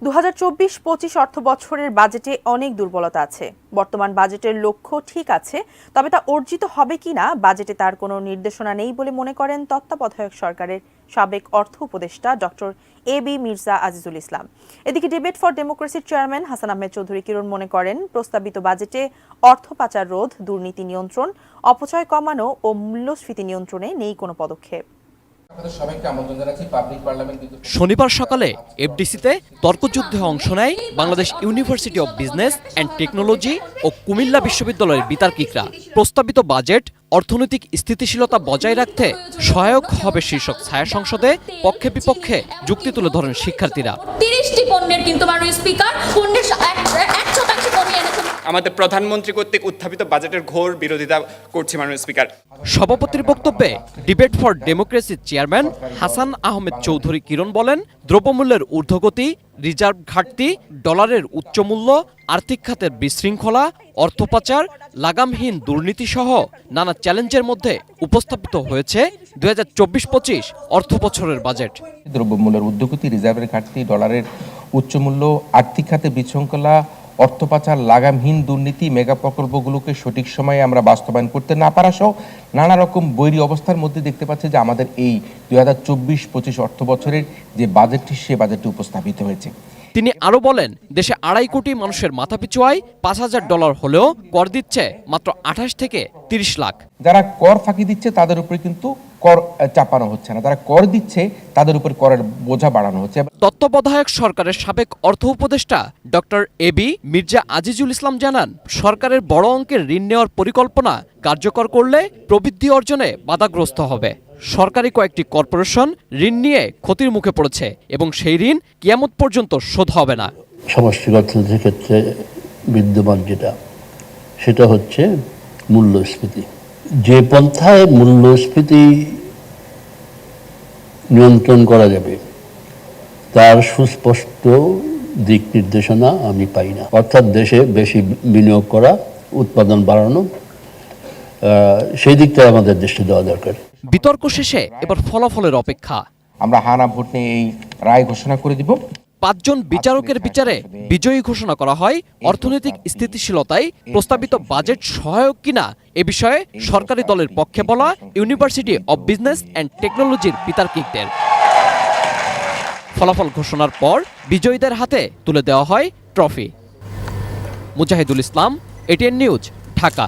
2024-25 অর্থ বছরের বাজেটে অনেক দুর্বলতা আছে। বর্তমান বাজেটের লক্ষ্য ঠিক আছে, তবে তা অর্জিত হবে কিনা বাজেটে তার কোনো নির্দেশনা নেই বলে মনে করেন তত্ত্বাবধায়ক সরকারের সাবেক অর্থ উপদেষ্টা ডক্টর এবি মির্জা আজিজুল ইসলাম। এদিকে ডিবেট ফর ডেমোক্রেসির চেয়ারম্যান হাসান আহমেদ চৌধুরী কিরণ মনে করেন প্রস্তাবিত বাজেটে অর্থ পাচার রোধ, দুর্নীতি নিয়ন্ত্রণ, অপচয় কমানো ও মূল্যস্ফীতি নিয়ন্ত্রণে নেই কোনো পদক্ষেপ। শনিবার সকালে এফডিসিতে তর্কযুদ্ধে অংশ নেয় Bangladesh university of business and technology ও কুমিল্লা বিশ্ববিদ্যালয়ের বিতার্কিকরা। প্রস্তাবিত বাজেট অর্থনৈতিক স্থিতিশীলতা বজায় রাখতে সহায়ক হবে শীর্ষক ছায়া সংসদে পক্ষে বিপক্ষে যুক্তি তুলে ধরেন শিক্ষার্থীরা। 30টি পণ্যের কিন্তু মাননীয় স্পিকার পণ্যের 1% কমিয়ে এনেছেন। আমাদের প্রধানমন্ত্রী কর্তৃক উত্থাপিত বাজেটের ঘোর বিরোধিতা করছে মাননীয় স্পিকার। সভাপতির বক্তব্যে ডিবেট ফর ডেমোক্রেসির চেয়ারম্যান হাসান আহমেদ চৌধুরী কিরণ বলেন, দ্রব্যমূল্যের ঊর্ধ্বগতি, রিজার্ভ ঘাটতি, ডলারের উচ্চমূল্য, আর্থিক খাতের বিশৃঙ্খলা, অর্থ পাচার, লাগামহীন দুর্নীতি সহ নানা চ্যালেঞ্জের মধ্যে উপস্থাপিত হয়েছে 2024-25 অর্থ বছরের বাজেট। দ্রব্যমূল্যের ঊর্ধ্বগতি, রিজার্ভের ঘাটতি, ডলারের উচ্চমূল্য, আর্থিক খাতে বিশৃঙ্খলা, অর্থ পাচার, লাগামহীন দুর্নীতি, মেগা প্রকল্পগুলোকে সঠিক সময়ে আমরা বাস্তবায়ন করতে না পারা সহ নানা রকম বৈরী অবস্থার মধ্যে দেখতে পাচ্ছি যে আমাদের এই 2024-25 অর্থ বছরের যে বাজেটটি, সে বাজেটটি উপস্থাপিত হয়েছে। তিনি আরো বলেন, দেশে 2.5 কোটি মানুষের মাথাপিছু আয় $5,000 হলেও কর দিচ্ছে মাত্র 28 থেকে 30 লাখ। যারা কর ফাঁকি দিচ্ছে তাদের উপরে কিন্তু কর চাপানো হচ্ছে না, যারা কর দিচ্ছে তাদের উপর করের বোঝা বাড়ানো হচ্ছে। তত্ত্বাবধায়ক সরকারের সাবেক অর্থ উপদেষ্টা ডক্টর এবি মির্জা আজিজুল ইসলাম জানান, সরকারের বড় অঙ্কের ঋণ নেওয়ার পরিকল্পনা কার্যকর করলে প্রবৃদ্ধি অর্জনে বাধাগ্রস্ত হবে। সরকারি কয়েকটি কর্পোরেশন ঋণ নিয়ে ক্ষতির মুখে পড়েছে এবং সেই ঋণ কিয়ামত পর্যন্ত শোধ হবে না। সমষ্টিগত অর্থনীতির ক্ষেত্রে বিদ্যমান সেটা হচ্ছে মূল্যস্ফীতি। যে পন্থায় মূল্যস্ফীতি নিয়ন্ত্রণ করা যাবে তার সুস্পষ্ট দিক নির্দেশনা আমি পাই না। অর্থাৎ দেশে বেশি বিনিয়োগ করা, উৎপাদন বাড়ানো, সেই দিকটা আমাদের দৃষ্টি দেওয়া দরকার। বিতর্ক শেষে এবার ফলাফলের অপেক্ষা। আমরা হানা ভোট নিয়ে এই রায় ঘোষণা করে দিব। 5 জন বিচারকের বিচারে বিজয়ী ঘোষণা করা হয়। অর্থনৈতিক স্থিতিশীলতায় প্রস্তাবিত বাজেট সহায়ক কিনা এ বিষয়ে সরকারি দলের পক্ষে বলা ইউনিভার্সিটি অব বিজনেস অ্যান্ড টেকনোলজির বিতার্কিকদের। ফলাফল ঘোষণার পর বিজয়ীদের হাতে তুলে দেওয়া হয় trophy. Mujahidul Islam, ATN news, Dhaka.